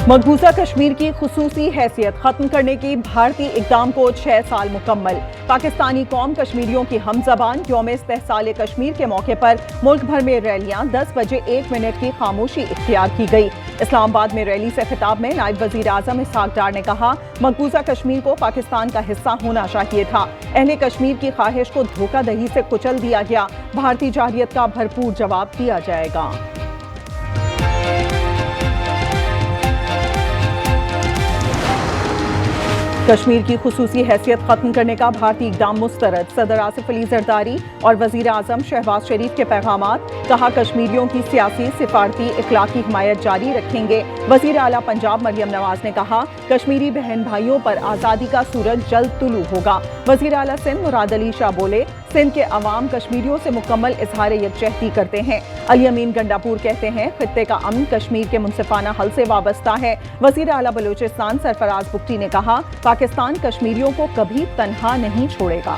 मकबूजा कश्मीर की खुसूसी हैसियत खत्म करने की भारतीय इक़दाम को 6 साल मुकम्मल। पाकिस्तानी कौम कश्मीरियों की हम ज़बान यौम इस्तेहसाल कश्मीर के मौके पर मुल्क भर में रैलियां 10 बजे 1 मिनट की खामोशी इख्तियार की गई। इस्लामाबाद में रैली से खिताब में नायब वज़ीर आज़म इसहाक डार ने कहा, मकबूजा कश्मीर को पाकिस्तान का हिस्सा होना चाहिए था। अहले कश्मीर की ख्वाहिश को धोखाधड़ी से कुचल दिया गया। भारतीय जाहिलियत का भरपूर जवाब दिया जाएगा। कश्मीर की खुसूसी हैसियत खत्म करने का भारतीय इक़दाम मुस्तरद। सदर आसिफ अली जरदारी और वज़ीर आज़म शहबाज शरीफ के पैगामात। कहा, कश्मीरियों की सियासी, सिफारती, इखलाकी हिमायत जारी रखेंगे। वज़ीर आला पंजाब मरियम नवाज ने कहा, कश्मीरी बहन भाइयों पर आज़ादी का सूरज जल्द तुलू होगा। वज़ीर आला सिंध मुराद अली शाह बोले, सिंध के अवाम कश्मीरियों से मुकम्मल इजहार यकजहती करते हैं। अली अमीन गंडापुर कहते हैं, खित्ते का अमन कश्मीर के मुनसिफाना हल से वाबस्ता है। वज़ीर आला बलूचिस्तान सरफराज बुख्ती ने कहा, पाकिस्तान कश्मीरियों को कभी तन्हा नहीं छोड़ेगा।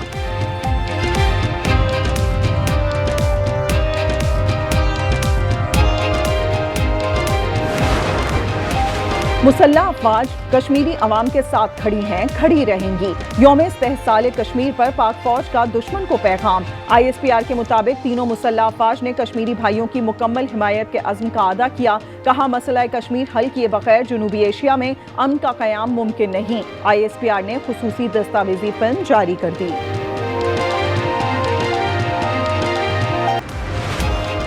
मुसल्लह अफवाज कश्मीरी अवाम के साथ खड़ी हैं, खड़ी रहेंगी। यौम इस्तेहसाल कश्मीर पर पाक फौज का दुश्मन को पैगाम। ISPR के मुताबिक तीनों मुसल्लह अफवाज ने कश्मीरी भाइयों की मुकम्मल हिमायत के अज़्म का अदा किया। कहा, मसला कश्मीर हल किए बगैर जनूबी एशिया में अमन का क़याम मुमकिन नहीं। ISPR ने खुसूसी दस्तावेजी फिल्म जारी कर दी।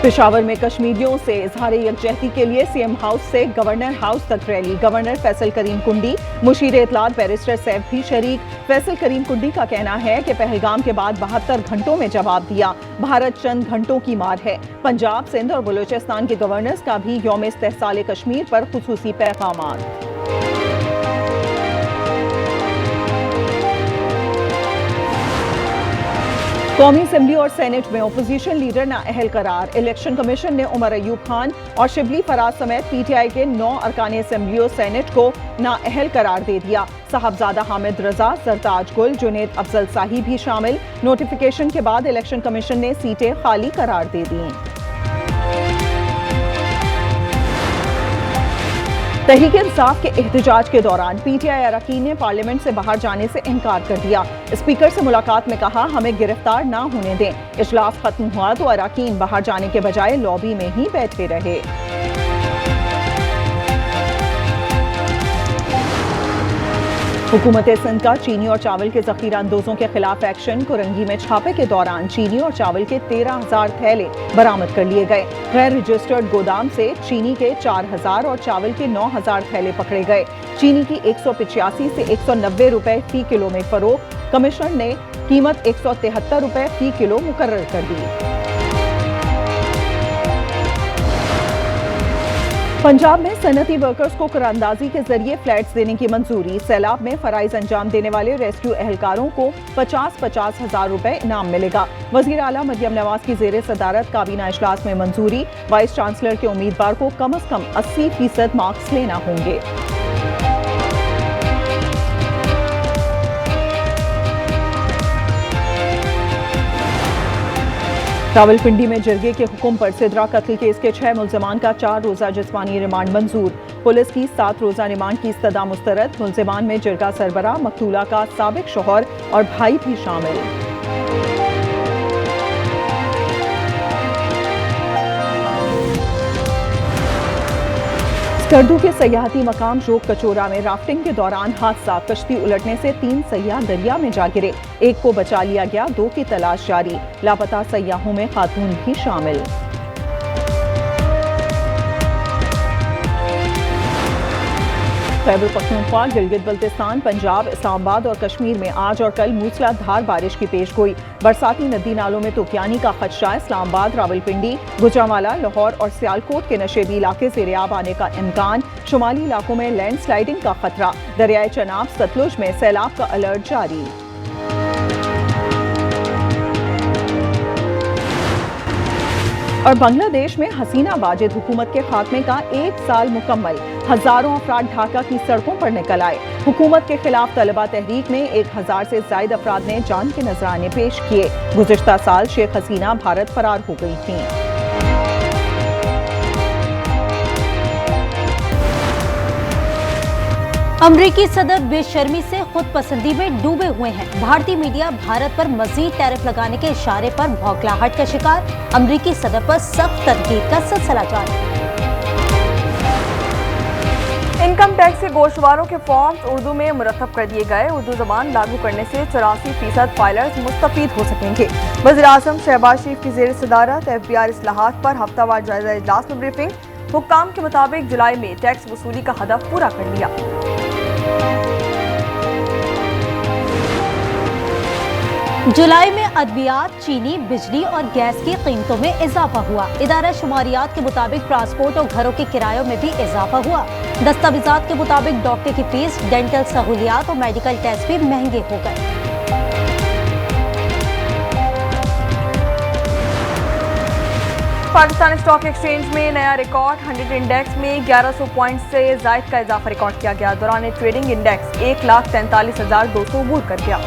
पेशावर में कश्मीरियों से इजहार यकजहती के लिए CM हाउस से गवर्नर हाउस तक रैली। गवर्नर फैसल करीम कुंडी, मुशीर इत्तलात बैरिस्टर सैफ भी शरीक। फैसल करीम कुंडी का कहना है कि पहलगाम के बाद 72 घंटों में जवाब दिया। भारत चंद घंटों की मार है। पंजाब, सिंध और बलूचिस्तान के गवर्नर्स का भी यौम इस्तेहसाल कश्मीर पर खुसूसी पैगामात। कौमी असम्बली और सेनेट में अपोजिशन लीडर नाअहल करार। इलेक्शन कमीशन ने उमर अयूब खान और शिबली फराज समेत PTI के 9 अरकान असम्बली और सेनेट को नाअहल करार दे दिया। साहबजादा हामिद रजा, सरताज गुल, जुनेद अफजल शाही भी शामिल। नोटिफिकेशन के बाद इलेक्शन कमीशन ने सीटें खाली करार दे दी। तहरीक इंसाफ के एहतजाज के दौरान PTI अरकान ने पार्लियामेंट से बाहर जाने से इनकार कर दिया। स्पीकर से मुलाकात में कहा, हमें गिरफ्तार ना होने दें। इजलास खत्म हुआ तो अरकान बाहर जाने के बजाय लॉबी में ही बैठे रहे। हुकूमत सिंध का चीनी और चावल के जखीरा अंदोजों के खिलाफ एक्शन। कुरंगी में छापे के दौरान चीनी और चावल के 13,000 थैले बरामद कर लिए गए। गैर रजिस्टर्ड गोदाम से चीनी के 4,000 और चावल के 9,000 थैले पकड़े गए। चीनी की 185 से 190 रुपए फी किलो में फरोख्त। कमिश्नर ने कीमत 173 रुपए फी किलो मुकर्रर कर दी। पंजाब में सनती वर्कर्स को कुरानंदाजी के जरिए फ्लैट्स देने की मंजूरी। सैलाब में फराइज अंजाम देने वाले रेस्क्यू एहलकारों को 50-50 हजार रुपए इनाम मिलेगा। वज़ीर आला मरियम नवाज की ज़ेरे सदारत काबीना इजलास में मंजूरी। वाइस चांसलर के उम्मीदवार को कम अज कम 80% मार्क्स लेना होंगे। रावलपिंडी में जरगे के हुक्म पर सिदरा कत्ल केस के 6 मुल्जिमान का 4 रोजा जिस्मानी रिमांड मंजूर। पुलिस की 7 रोजा रिमांड की इस्तदा मुस्तरद। मुल्जिमान में जरगा सरबरा, मकतूला का साबिक शौहर और भाई भी शामिल। स्कर्दू के सयाहती मकाम जोग कचोरा में राफ्टिंग के दौरान हादसा। कश्ती उलटने से 3 सयाह दरिया में जा गिरे। एक को बचा लिया गया, 2 की तलाश जारी। लापता सयाहों में खातून भी शामिल। खैबर पख्तूनख्वा, गिलगित बल्तिस्तान, पंजाब, इस्लामाबाद और कश्मीर में आज और कल मूसलाधार बारिश की पेशगोई। बरसाती नदी नालों में तूफानी का खदशा। इस्लामाबाद, रावलपिंडी, गुजरांवाला, लाहौर और सियालकोट के नशेबी इलाके ज़ेरे-आब आने का इम्कान। शुमाली इलाकों में लैंडस्लाइडिंग का खतरा। दरियाए चनाब, सतलुज में सैलाब का अलर्ट जारी। और बांग्लादेश में हसीना वाजिद हुकूमत के खात्मे का 1 साल मुकम्मल। हजारों अफराद ढाका की सड़कों पर निकल आए। हुकूमत के खिलाफ तलबा तहरीक में 1000 से ज्यादा अफराद ने जान के नजराने पेश किए। गुज़िश्ता साल शेख हसीना भारत फरार हो गई थीं। अमेरिकी सदर बेशर्मी से खुद पसंदी में डूबे हुए हैं। भारतीय मीडिया भारत पर मजीद टैरिफ लगाने के इशारे पर भौखलाहट का शिकार। अमेरिकी सदर पर सख्त तनकीद का सिलसिला जारी। इनकम टैक्स के गोशवारों के फॉर्म्स उर्दू में मुरतब कर दिए गए। उर्दू जबान लागू करने से 84% फाइलर्स मुस्तफीद हो सकेंगे। वज़ीर-ए-आज़म शहबाज शरीफ की ज़ेर सदारत FBI इस्लाहात पर हफ्तावार जायजा इजलास में ब्रीफिंग। हुक्काम के मुताबिक जुलाई में टैक्स वसूली का हदफ पूरा कर लिया। जुलाई में अद्वियात, चीनी, बिजली और गैस की कीमतों में इजाफा हुआ। इदारा शुमारियात के मुताबिक ट्रांसपोर्ट और घरों के किरायों में भी इजाफा हुआ। दस्तावेजात के मुताबिक डॉक्टर की फीस, डेंटल सहूलियात और मेडिकल टेस्ट भी महंगे हो गए। पाकिस्तान स्टॉक एक्सचेंज में नया रिकॉर्ड। 100 इंडेक्स में 1100 पॉइंट से जायद का इजाफा रिकॉर्ड किया गया। दौरान ट्रेडिंग इंडेक्स 1,43,200 अबूर कर गया।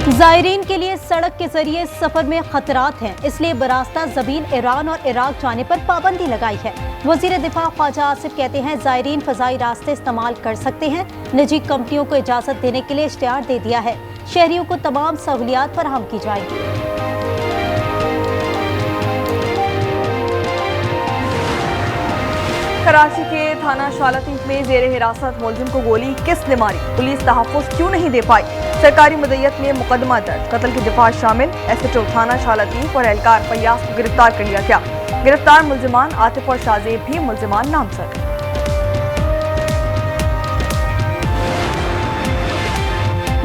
जायरीन के लिए सड़क के जरिए सफर में खतरात हैं, इसलिए बरास्ता जमीन ईरान और इराक जाने पर पाबंदी लगाई है। वजीर दिफा ख्वाजा आसिफ कहते हैं जायरीन फजाई रास्ते इस्तेमाल कर सकते हैं। निजी कंपनियों को इजाजत देने के लिए इश्तिहार दे दिया है। शहरियों को तमाम सहूलियात फराहम की जाएगी। कराची के थाना शालातीफ में जेर हिरासत मुलजिम को गोली किसने मारी? पुलिस तहफ़्फ़ुज़ क्यों नहीं दे पाई? सरकारी मुद्दत में मुकदमा दर्ज। कत्ल की दिफा शामिल। SHO थाना शालातीफ और एहलकार फैयाज को गिरफ्तार कर लिया गया। गिरफ्तार मुलजिमान आतिफ और शाहजेब भी मुलजिमान नामजद।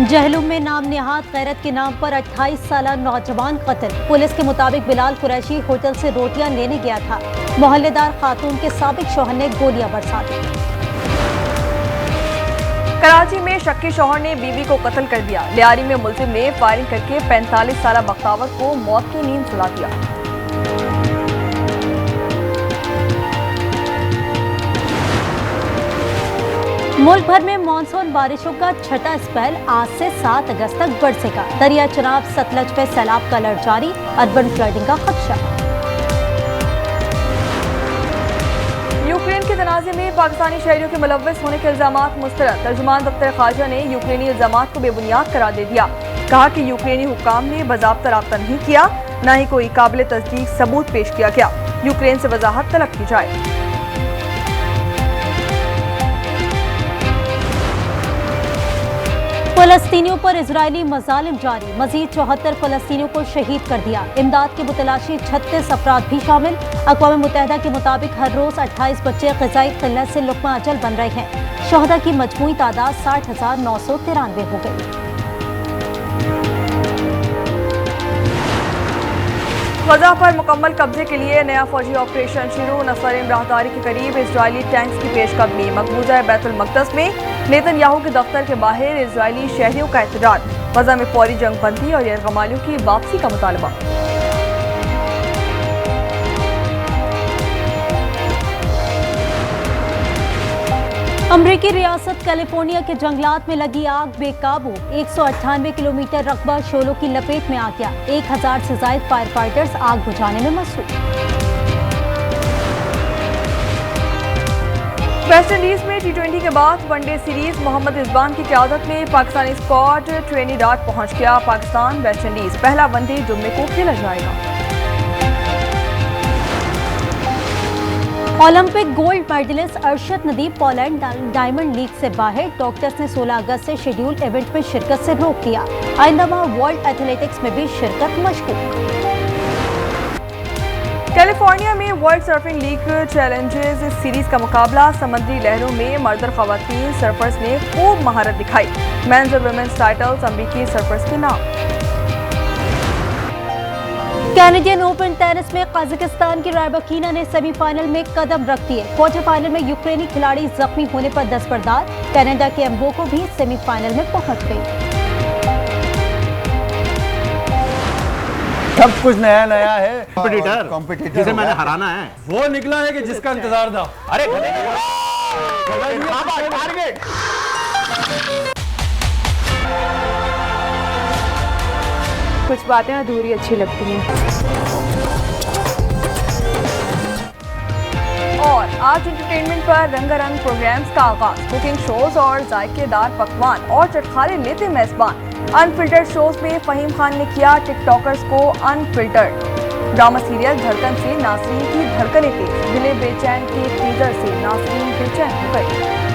जहलुम में नाम नेहाद गैरत के नाम पर 28 साला नौजवान कत्ल। पुलिस के मुताबिक बिलाल कुरैशी होटल से रोटियां लेने गया था। मोहल्लेदार खातून के साबिक शौहर ने गोलियां बरसा दी। कराची में शक्की शौहर ने बीवी को कत्ल कर दिया। लियारी में मुलजिम ने फायरिंग करके 45 साला बख्तावर को मौत की नींद सुला दिया। मुल्क भर में मानसून बारिशों का छठा स्पेल आज से 7 अगस्त तक बरसेगा। दरिया चनाब सतलज पे सैलाब का अलर्ट जारी। अर्बन फ्लडिंग का खदशा। यूक्रेन के तनाज़े में पाकिस्तानी शहरियों के मुलव्वस होने के इल्जामात मुस्तरद। तर्जुमान दफ्तर खारजा ने यूक्रेनी इल्जामात को बेबुनियाद करार दे दिया। कहा कि यूक्रेनी हुक्काम ने बाज़ाब्ता राब्ता नहीं किया, न ही कोई काबिल तस्दीक सबूत पेश किया गया। यूक्रेन से वजाहत तलब की जाए। फलस्तीनियों पर इजरायली मजालिम जारी। मजीद 74 फलस्तीनियों को शहीद कर दिया। इमदाद की मुतलाशी 36 अफराद भी शामिल। अक़वाम मुत्तहिदा के मुताबिक हर रोज 28 बच्चे ग़िज़ाई क़िल्लत से लुक़मा अजल बन रहे हैं। शहदा की मजमूई तादाद 60,993 हो गई। गजा पर मुकम्मल कब्जे के लिए नया फौजी ऑपरेशन शुरू। नसरिम राहदारी के करीब इजरायली टैंक्स की पेशकदमी। मकबूजा बैतुल मक़दस में नेतन्याहू के दफ्तर के बाहर इजरायली शहरियों का एहतजाज। गजा में फौरी जंग बंदी और यरगमालियों की वापसी का मुतालबा। अमरीकी रियासत कैलिफोर्निया के जंगलात में लगी आग बेकाबू। 198 किलोमीटर रकबा शोलों की लपेट में आ गया। 1000 से ज्यादा फायर फाइटर्स आग बुझाने में मसरूफ। वेस्ट इंडीज में T20 के बाद वनडे सीरीज। मोहम्मद रिजवान की क़यादत में पाकिस्तानी स्क्वाड ट्रिनिडाद पहुंच गया। पाकिस्तान वेस्ट इंडीज पहला वनडे जुम्मे को खेला जाएगा। Olympic gold medalist Arshad Nadeem Poland Diamond League से बाहर। डॉक्टर्स ने 16 अगस्त से शेड्यूल इवेंट में शिरकत से रोक दिया। आइंदा माह वर्ल्ड एथलेटिक्स में भी शिरकत मशकूक। कैलिफोर्निया में world surfing league challenges series का मुकाबला। समुद्री लहरों में मर्द और खवातीन सर्फर्स ने खूब महारत दिखाई। मेंस और वुमेन्स टाइटल्स अमरीकी सर्फर्स के नाम। कैनेडियन ओपन टेनिस में कजाकिस्तान की रायबाकिना ने सेमीफाइनल में कदम रख दिए। क्वार्टर फाइनल में यूक्रेनी खिलाड़ी जख्मी होने पर दस्तबरदार। कनाडा के एम्बोको भी सेमीफाइनल में पहुंच गई। सब कुछ नया नया है। कॉम्पिटिटर जिसे मैंने हराना है वो निकला है कि जिसका इंतजार था। अरे कुछ बातें अधूरी अच्छी लगती हैं। और आज एंटरटेनमेंट पर रंगारंग प्रोग्राम्स का आगाज, कुकिंग शोज और जायकेदार पकवान और चटखारे लेते मेजबान। अनफिल्टर्ड शोज में फहीम खान ने किया टिकटॉकर्स को अनफिल्टर्ड। ड्रामा सीरियल धड़कन से नासरीन की धड़कनें तेज, दिले बेचैन के टीजर से नासरीन बेचैन हो गए।